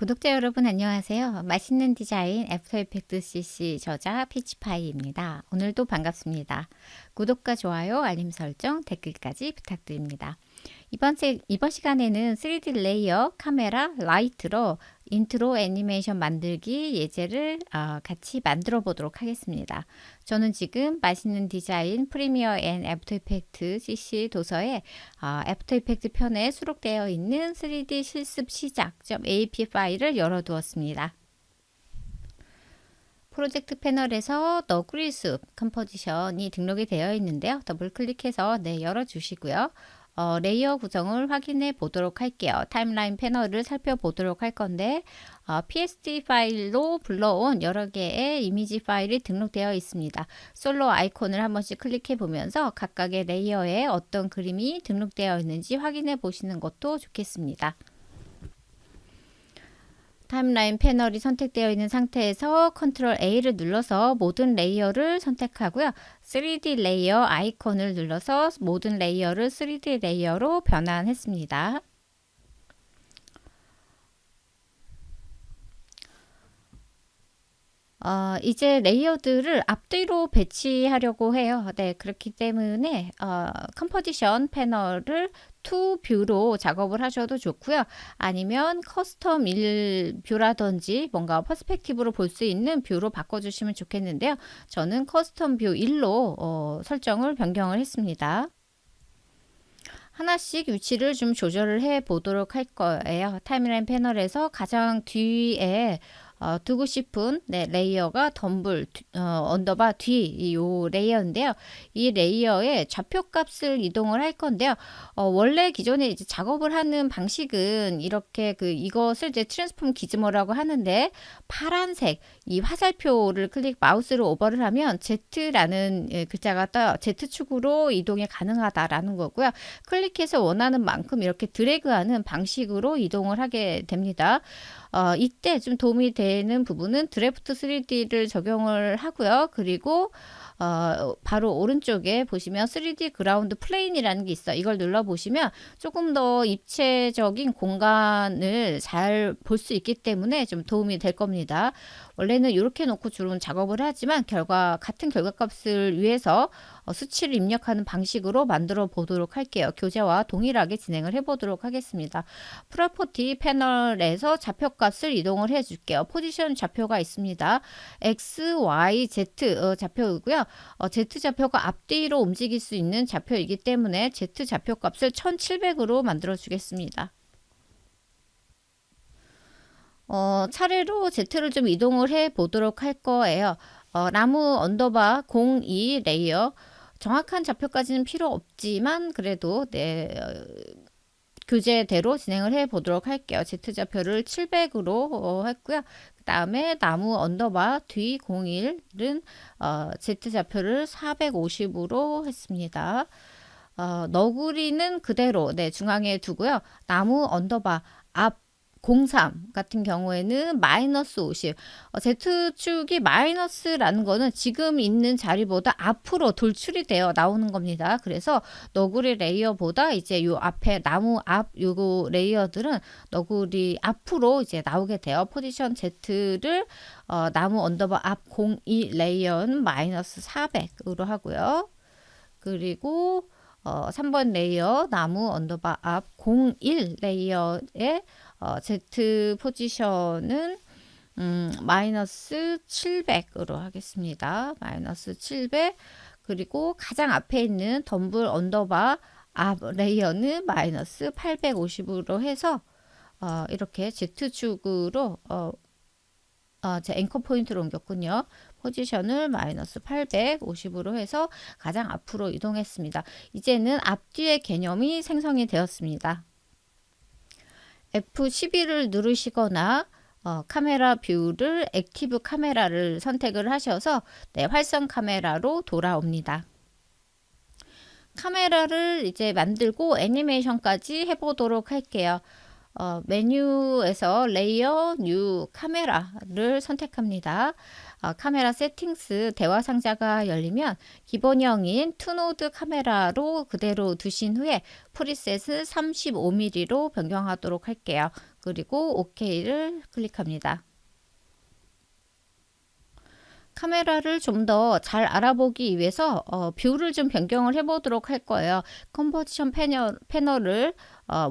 구독자 여러분 안녕하세요. 맛있는 디자인 애프터 이펙트 CC 저자 피치파이입니다. 오늘도 반갑습니다. 구독과 좋아요, 알림 설정, 댓글까지 부탁드립니다. 이번 시간에는 3D 레이어, 카메라, 라이트로 인트로 애니메이션 만들기 예제를 같이 만들어 보도록 하겠습니다. 저는 지금 맛있는 디자인 프리미어 앤 애프터 이펙트 CC 도서에 애프터 이펙트 편에 수록되어 있는 3D 실습 시작.apk 파일을 열어두었습니다. 프로젝트 패널에서 너구리 숲 컴포지션이 등록이 되어 있는데요. 더블 클릭해서 열어주시고요. 레이어 구성을 확인해 보도록 할게요. 타임라인 패널을 살펴보도록 할 건데 PSD 파일로 불러온 여러 개의 이미지 파일이 등록되어 있습니다. 솔로 아이콘을 한 번씩 클릭해 보면서 각각의 레이어에 어떤 그림이 등록되어 있는지 확인해 보시는 것도 좋겠습니다. 타임라인 패널이 선택되어 있는 상태에서 컨트롤 A를 눌러서 모든 레이어를 선택하고요. 3D 레이어 아이콘을 눌러서 모든 레이어를 3D 레이어로 변환했습니다. 이제 레이어들을 앞뒤로 배치하려고 해요. 그렇기 때문에 컴포지션 패널을 투 뷰로 작업을 하셔도 좋고요. 아니면 커스텀 1뷰라든지 뭔가 퍼스펙티브로 볼 수 있는 뷰로 바꿔주시면 좋겠는데요. 저는 커스텀 뷰 1로 설정을 변경을 했습니다. 하나씩 위치를 좀 조절을 해 보도록 할 거예요. 타임라인 패널에서 가장 뒤에 두고 싶은 레이어가 덤블 언더바 뒤 이 레이어인데요. 이 레이어의 좌표 값을 이동을 할 건데요. 원래 기존에 이제 작업을 하는 방식은 이렇게 이것을 이제 트랜스폼 기즈모라고 하는데 파란색 이 화살표를 마우스로 오버를 하면 Z라는 글자가 떠요. Z축으로 이동이 가능하다라는 거고요. 클릭해서 원하는 만큼 이렇게 드래그하는 방식으로 이동을 하게 됩니다. 이때 좀 도움이 되는 부분은 드래프트 3D를 적용을 하고요. 그리고 바로 오른쪽에 보시면 3D 그라운드 플레인이라는 게 있어요. 이걸 눌러보시면 조금 더 입체적인 공간을 잘 볼 수 있기 때문에 좀 도움이 될 겁니다. 원래는 이렇게 놓고 주로 작업을 하지만 같은 결과값을 위해서 수치를 입력하는 방식으로 만들어 보도록 할게요. 교재와 동일하게 진행을 해 보도록 하겠습니다. 프로퍼티 패널에서 좌표값을 이동을 해 줄게요. 포지션 좌표가 있습니다. X, Y, Z 좌표이고요. Z 좌표가 앞뒤로 움직일 수 있는 좌표이기 때문에 Z 좌표값을 1700으로 만들어 주겠습니다. 차례로 Z를 좀 이동을 해 보도록 할 거예요. 나무 언더바 02 레이어 정확한 좌표까지는 필요 없지만 그래도 교재대로 진행을 해 보도록 할게요. Z 좌표를 700으로 했고요. 그 다음에 나무 언더바 뒤 01은 Z 좌표를 450으로 했습니다. 너구리는 그대로 중앙에 두고요. 나무 언더바 앞 03 같은 경우에는 마이너스 50. Z축이 마이너스라는 거는 지금 있는 자리보다 앞으로 돌출이 되어 나오는 겁니다. 그래서 너구리 레이어보다 이제 요 앞에 나무 앞 요거 레이어들은 너구리 앞으로 이제 나오게 돼요. 포지션 Z를 나무 언더바 앞 02 레이어는 마이너스 400으로 하고요. 그리고 3번 레이어 나무 언더바 앞 01 레이어의 Z 포지션은 마이너스 700으로 하겠습니다. 마이너스 700 그리고 가장 앞에 있는 덤블 언더바 앞 레이어는 마이너스 850으로 해서 이렇게 Z축으로 제 앵커 포인트로 옮겼군요. 포지션을 마이너스 850으로 해서 가장 앞으로 이동했습니다. 이제는 앞뒤의 개념이 생성이 되었습니다. F12를 누르시거나 카메라 뷰를 액티브 카메라를 선택을 하셔서 활성 카메라로 돌아옵니다. 카메라를 이제 만들고 애니메이션까지 해보도록 할게요. 메뉴에서 레이어 뉴 카메라를 선택합니다. 카메라 세팅스 대화 상자가 열리면 기본형인 투노드 카메라로 그대로 두신 후에 프리셋을 35mm로 변경하도록 할게요. 그리고 OK를 클릭합니다. 카메라를 좀 더 잘 알아보기 위해서 뷰를 좀 변경을 해보도록 할 거예요. 컨버전 패널을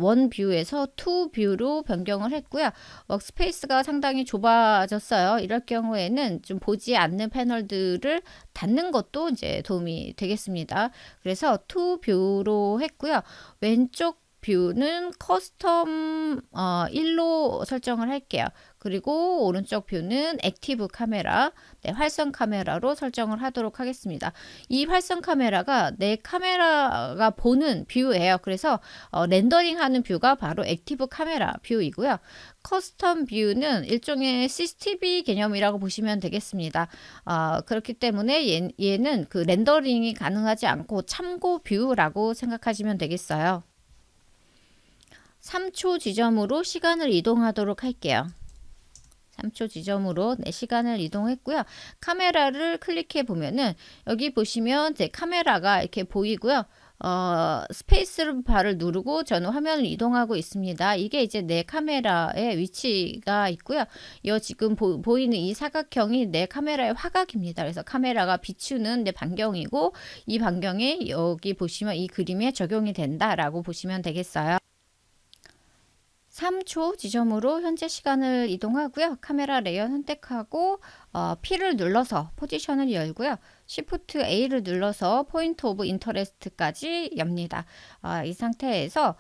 원 뷰에서 투 뷰로 변경을 했고요. 워크스페이스가 상당히 좁아졌어요. 이럴 경우에는 좀 보지 않는 패널들을 닫는 것도 이제 도움이 되겠습니다. 그래서 투 뷰로 했고요. 왼쪽 뷰는 커스텀 1로 설정을 할게요. 그리고 오른쪽 뷰는 액티브 카메라, 네, 활성 카메라로 설정을 하도록 하겠습니다. 이 활성 카메라가 내 카메라가 보는 뷰예요. 그래서 렌더링 하는 뷰가 바로 액티브 카메라 뷰이고요. 커스텀 뷰는 일종의 CCTV 개념이라고 보시면 되겠습니다. 그렇기 때문에 얘는 그 렌더링이 가능하지 않고 참고 뷰라고 생각하시면 되겠어요. 3초 지점으로 시간을 이동하도록 할게요. 3초 지점으로 시간을 이동했고요. 카메라를 클릭해 보면은 여기 보시면 제 카메라가 이렇게 보이고요. 스페이스 바를 누르고 저는 화면을 이동하고 있습니다. 이게 이제 내 카메라의 위치가 있고요. 이 지금 보이는 이 사각형이 내 카메라의 화각입니다. 그래서 카메라가 비추는 내 반경이고 이 반경이 여기 보시면 이 그림에 적용이 된다라고 보시면 되겠어요. 3초 지점으로 현재 시간을 이동하고요. 카메라 레이어 선택하고 P를 눌러서 포지션을 열고요. Shift A를 눌러서 포인트 오브 인터레스트까지 엽니다. 이 상태에서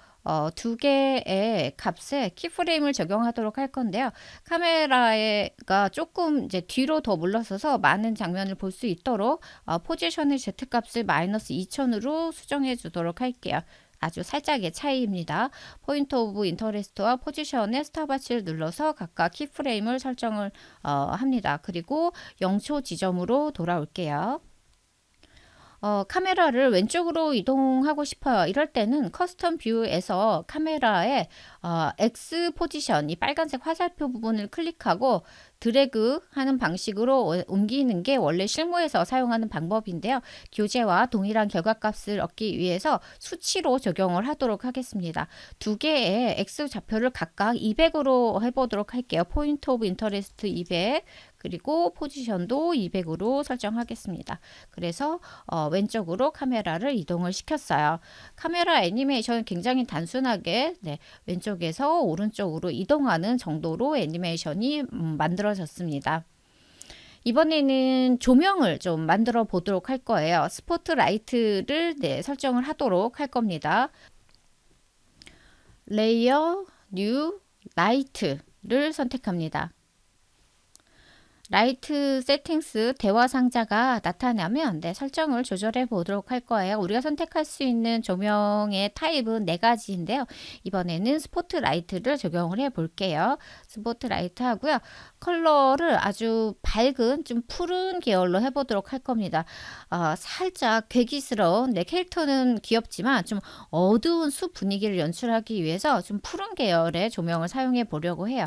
두 개의 값에 키프레임을 적용하도록 할 건데요. 카메라가 조금 이제 뒤로 더 물러서서 많은 장면을 볼 수 있도록 포지션의 Z 값을 마이너스 2000으로 수정해 주도록 할게요. 아주 살짝의 차이입니다. 포인트 오브 인터레스트와 포지션의 스탑워치를 눌러서 각각 키프레임을 설정을 합니다. 그리고 0초 지점으로 돌아올게요. 카메라를 왼쪽으로 이동하고 싶어요. 이럴 때는 커스텀 뷰에서 카메라의 X 포지션, 이 빨간색 화살표 부분을 클릭하고 드래그 하는 방식으로 옮기는 게 원래 실무에서 사용하는 방법인데요. 교재와 동일한 결과값을 얻기 위해서 수치로 적용을 하도록 하겠습니다. 두 개의 X 좌표를 각각 200으로 해보도록 할게요. 포인트 오브 인터레스트 200, 그리고 포지션도 200으로 설정하겠습니다. 그래서 왼쪽으로 카메라를 이동을 시켰어요. 카메라 애니메이션은 굉장히 단순하게 왼쪽에서 오른쪽으로 이동하는 정도로 애니메이션이 만들어졌습니다. 이번에는 조명을 좀 만들어 보도록 할 거예요. 스포트라이트를 설정을 하도록 할 겁니다. 레이어, 뉴, 라이트를 선택합니다. 라이트 세팅스 대화 상자가 나타나면 설정을 조절해 보도록 할 거예요. 우리가 선택할 수 있는 조명의 타입은 4가지인데요. 이번에는 스포트라이트를 적용을 해 볼게요. 스포트라이트 하고요. 컬러를 아주 밝은 좀 푸른 계열로 해보도록 할 겁니다. 살짝 괴기스러운 내 캐릭터는 귀엽지만 좀 어두운 숲 분위기를 연출하기 위해서 좀 푸른 계열의 조명을 사용해 보려고 해요.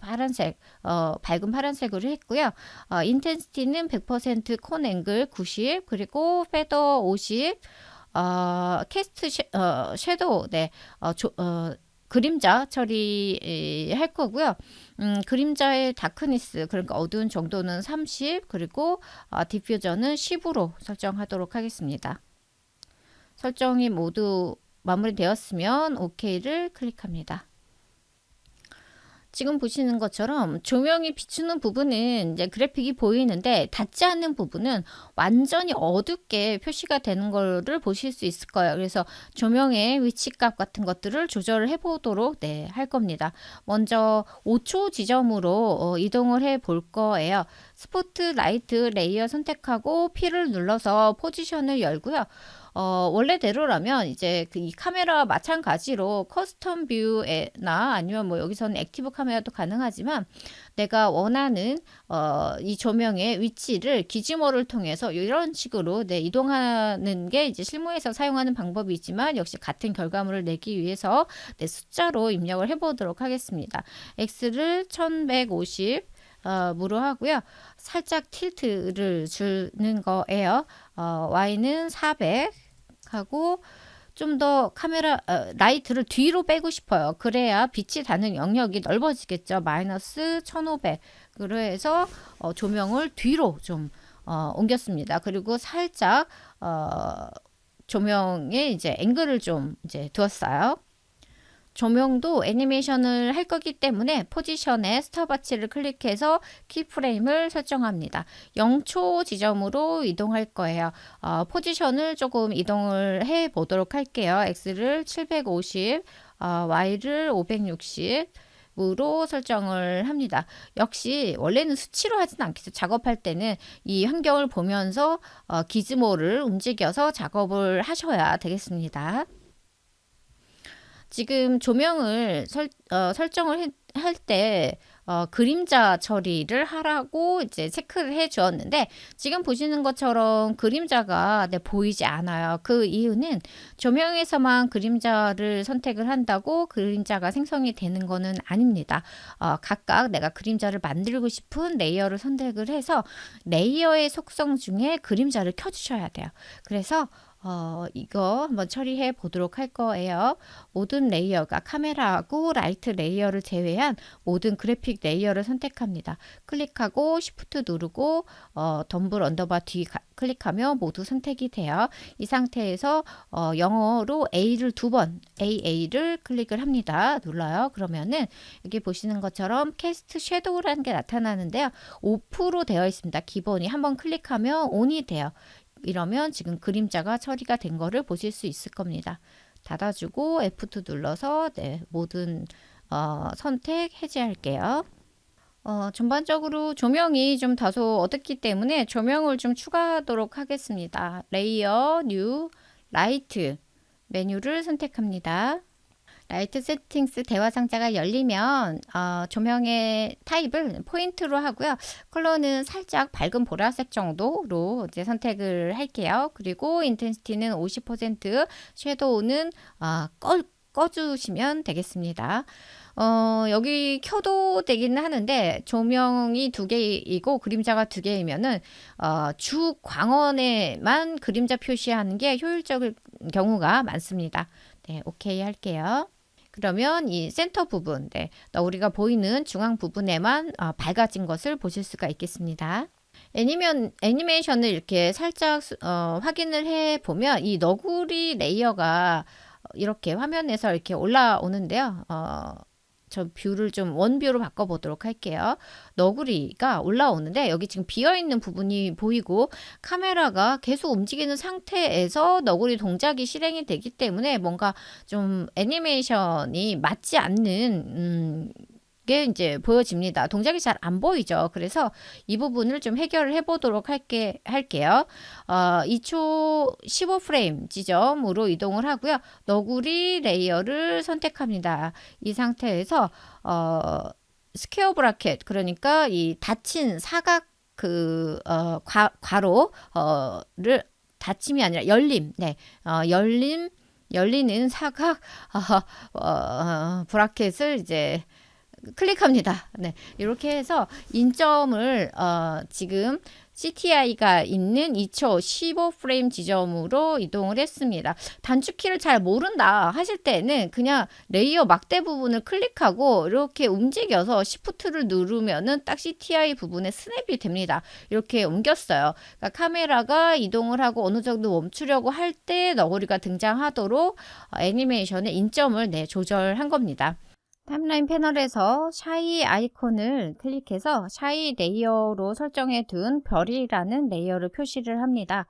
파란색, 밝은 파란색으로 했고요. 인텐시티는 100%, 콘 앵글 90, 그리고 페더 50, 캐스트 섀도우, 그림자 처리할 거고요. 그림자의 다크니스, 그러니까 어두운 정도는 30, 그리고 디퓨저는 10으로 설정하도록 하겠습니다. 설정이 모두 마무리되었으면 OK를 클릭합니다. 지금 보시는 것처럼 조명이 비추는 부분은 이제 그래픽이 보이는데 닿지 않는 부분은 완전히 어둡게 표시가 되는 거를 보실 수 있을 거예요. 그래서 조명의 위치값 같은 것들을 조절을 해보도록 할 겁니다. 먼저 5초 지점으로 이동을 해 볼 거예요. 스포트라이트 레이어 선택하고 P를 눌러서 포지션을 열고요. 원래대로라면 이제 이 카메라와 마찬가지로 커스텀 뷰나 아니면 뭐 여기서는 액티브 카메라도 가능하지만 내가 원하는 이 조명의 위치를 기지모를 통해서 이런 식으로 이동하는 게 이제 실무에서 사용하는 방법이지만 역시 같은 결과물을 내기 위해서 숫자로 입력을 해보도록 하겠습니다. X를 1150 무로 하고요. 살짝 틸트를 주는 거예요. Y는 400 하고 좀 더 카메라 라이트를 뒤로 빼고 싶어요. 그래야 빛이 닿는 영역이 넓어지겠죠. 마이너스 1500. 그래서 조명을 뒤로 좀 옮겼습니다. 그리고 살짝 조명의 이제 앵글을 좀 이제 두었어요. 조명도 애니메이션을 할 거기 때문에 포지션에 스탑워치를 클릭해서 키프레임을 설정합니다. 0초 지점으로 이동할 거예요. 포지션을 조금 이동을 해 보도록 할게요. X를 750, Y를 560 으로 설정을 합니다. 역시 원래는 수치로 하진 않겠죠. 작업할 때는 이 환경을 보면서 기즈모를 움직여서 작업을 하셔야 되겠습니다. 지금 조명을 설정을 할 때 그림자 처리를 하라고 이제 체크를 해 주었는데 지금 보시는 것처럼 그림자가 보이지 않아요. 그 이유는 조명에서만 그림자를 선택을 한다고 그림자가 생성이 되는 거는 아닙니다. 각각 내가 그림자를 만들고 싶은 레이어를 선택을 해서 레이어의 속성 중에 그림자를 켜주셔야 돼요. 그래서 이거 한번 처리해 보도록 할 거예요. 모든 레이어가 카메라하고 라이트 레이어를 제외한 모든 그래픽 레이어를 선택합니다. 클릭하고 Shift 누르고 덤블 언더바 뒤 클릭하면 모두 선택이 돼요. 이 상태에서 영어로 A를 2번 AA를 클릭을 합니다. 눌러요. 그러면은 여기 보시는 것처럼 캐스트 섀도우라는 게 나타나는데요. 오프로 되어 있습니다. 기본이 한번 클릭하면 ON이 돼요. 이러면 지금 그림자가 처리가 된 거를 보실 수 있을 겁니다. 닫아주고 F2 눌러서 모든 선택 해제할게요. 전반적으로 조명이 좀 다소 어둡기 때문에 조명을 좀 추가하도록 하겠습니다. 레이어, 뉴, 라이트 메뉴를 선택합니다. 라이트 세팅스 대화 상자가 열리면 조명의 타입을 포인트로 하고요. 컬러는 살짝 밝은 보라색 정도로 이제 선택을 할게요. 그리고 인텐시티는 50%, 섀도우는 꺼주시면 되겠습니다. 여기 켜도 되기는 하는데 조명이 2개이고 그림자가 2개이면은 주 광원에만 그림자 표시하는 게 효율적일 경우가 많습니다. 네, 오케이 할게요. 그러면 이 센터 부분, 우리가 보이는 중앙 부분에만 밝아진 것을 보실 수가 있겠습니다. 애니메이션을 이렇게 살짝 확인을 해 보면 이 너구리 레이어가 이렇게 화면에서 이렇게 올라오는데요. 저 뷰를 좀 원뷰로 바꿔보도록 할게요. 너구리가 올라오는데 여기 지금 비어있는 부분이 보이고 카메라가 계속 움직이는 상태에서 너구리 동작이 실행이 되기 때문에 뭔가 좀 애니메이션이 맞지 않는 게 이제 보여집니다. 동작이 잘 안 보이죠. 그래서 이 부분을 좀 해결을 해보도록 할게요. 2초 15프레임 지점으로 이동을 하고요. 너구리 레이어를 선택합니다. 이 상태에서 스퀘어 브라켓, 그러니까 이 닫힌 사각 괄호를 닫힘이 아니라 열림, 열리는 사각 브라켓을 이제 클릭합니다. 네, 이렇게 해서 인점을 지금 CTI가 있는 2초 15프레임 지점으로 이동을 했습니다. 단축키를 잘 모른다 하실 때는 그냥 레이어 막대 부분을 클릭하고 이렇게 움직여서 Shift를 누르면은 딱 CTI 부분에 스냅이 됩니다. 이렇게 옮겼어요. 그러니까 카메라가 이동을 하고 어느 정도 멈추려고 할 때 너구리가 등장하도록 애니메이션의 인점을 조절한 겁니다. 타임라인 패널에서 샤이 아이콘을 클릭해서 샤이 레이어로 설정해 둔 별이라는 레이어를 표시를 합니다.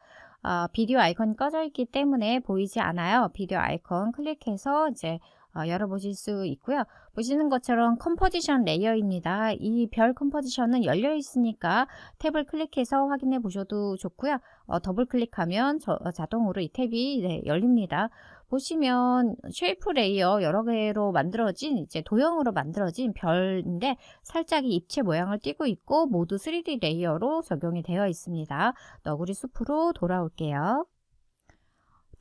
비디오 아이콘이 꺼져 있기 때문에 보이지 않아요. 비디오 아이콘 클릭해서 이제 열어보실 수 있고요. 보시는 것처럼 컴포지션 레이어입니다. 이 별 컴포지션은 열려 있으니까 탭을 클릭해서 확인해 보셔도 좋고요. 더블 클릭하면 자동으로 이 탭이 열립니다. 보시면 쉐이프 레이어 여러 개로 만들어진 이제 도형으로 만들어진 별인데 살짝 이 입체 모양을 띠고 있고 모두 3D 레이어로 적용이 되어 있습니다. 너구리 숲으로 돌아올게요.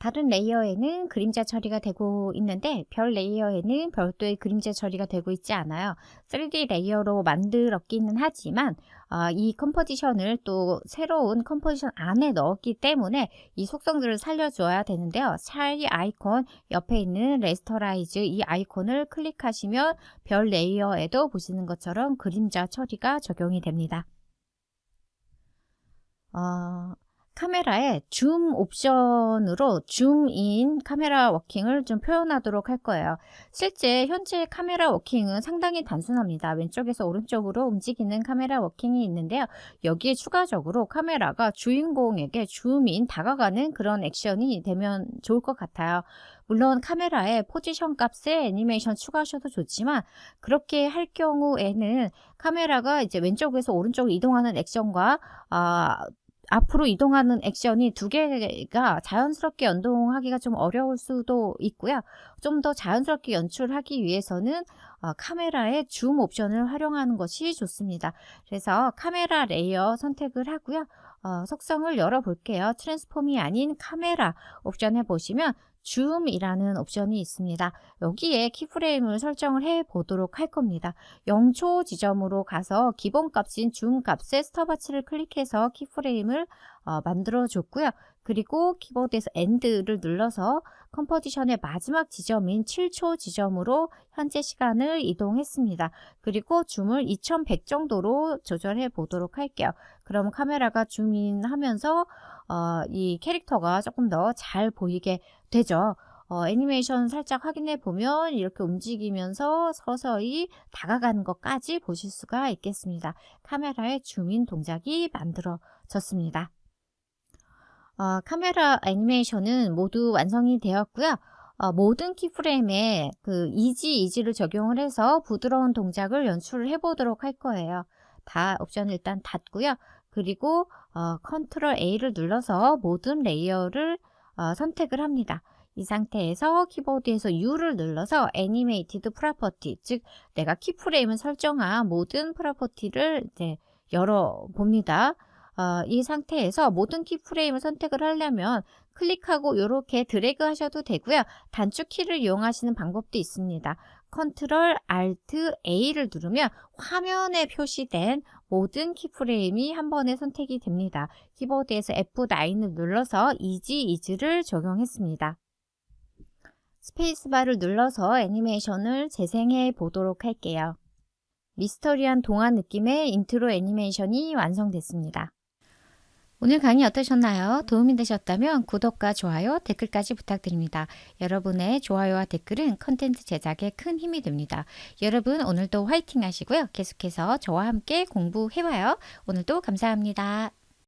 다른 레이어에는 그림자 처리가 되고 있는데 별 레이어에는 별도의 그림자 처리가 되고 있지 않아요. 3D 레이어로 만들었기는 하지만 이 컴포지션을 또 새로운 컴포지션 안에 넣었기 때문에 이 속성들을 살려줘야 되는데요. 샤이 아이콘 옆에 있는 레스터라이즈 이 아이콘을 클릭하시면 별 레이어에도 보시는 것처럼 그림자 처리가 적용이 됩니다. 카메라의 줌 옵션으로 줌인 카메라 워킹을 좀 표현하도록 할 거예요. 실제 현재 카메라 워킹은 상당히 단순합니다. 왼쪽에서 오른쪽으로 움직이는 카메라 워킹이 있는데요. 여기에 추가적으로 카메라가 주인공에게 줌인 다가가는 그런 액션이 되면 좋을 것 같아요. 물론 카메라의 포지션 값에 애니메이션 추가하셔도 좋지만 그렇게 할 경우에는 카메라가 이제 왼쪽에서 오른쪽으로 이동하는 액션과 앞으로 이동하는 액션이 두 개가 자연스럽게 연동하기가 좀 어려울 수도 있고요. 좀 더 자연스럽게 연출하기 위해서는 카메라의 줌 옵션을 활용하는 것이 좋습니다. 그래서 카메라 레이어 선택을 하고요. 속성을 열어볼게요. 트랜스폼이 아닌 카메라 옵션에 보시면 줌이라는 옵션이 있습니다. 여기에 키프레임을 설정을 해 보도록 할 겁니다. 0초 지점으로 가서 기본 값인 줌 값의 스톱워치를 클릭해서 키프레임을 만들어 줬고요. 그리고 키보드에서 엔드를 눌러서 컴포지션의 마지막 지점인 7초 지점으로 현재 시간을 이동했습니다. 그리고 줌을 2100 정도로 조절해 보도록 할게요. 그럼 카메라가 줌인 하면서 이 캐릭터가 조금 더 잘 보이게 되죠. 애니메이션 살짝 확인해 보면 이렇게 움직이면서 서서히 다가가는 것까지 보실 수가 있겠습니다. 카메라의 줌인 동작이 만들어졌습니다. 카메라 애니메이션은 모두 완성이 되었고요. 모든 키프레임에 그 이지를 적용을 해서 부드러운 동작을 연출을 해보도록 할 거예요. 다 옵션을 일단 닫고요. 그리고 컨트롤 A를 눌러서 모든 레이어를 선택을 합니다. 이 상태에서 키보드에서 U를 눌러서 애니메이티드 프로퍼티, 즉 내가 키프레임을 설정한 모든 프로퍼티를 이제 열어봅니다. 이 상태에서 모든 키프레임을 선택을 하려면 클릭하고 이렇게 드래그 하셔도 되고요. 단축키를 이용하시는 방법도 있습니다. 컨트롤 알트 A를 누르면 화면에 표시된 모든 키프레임이 한 번에 선택이 됩니다. 키보드에서 F9을 눌러서 이즈를 적용했습니다. 스페이스바를 눌러서 애니메이션을 재생해 보도록 할게요. 미스터리한 동화 느낌의 인트로 애니메이션이 완성됐습니다. 오늘 강의 어떠셨나요? 도움이 되셨다면 구독과 좋아요, 댓글까지 부탁드립니다. 여러분의 좋아요와 댓글은 컨텐츠 제작에 큰 힘이 됩니다. 여러분 오늘도 화이팅 하시고요. 계속해서 저와 함께 공부해봐요. 오늘도 감사합니다.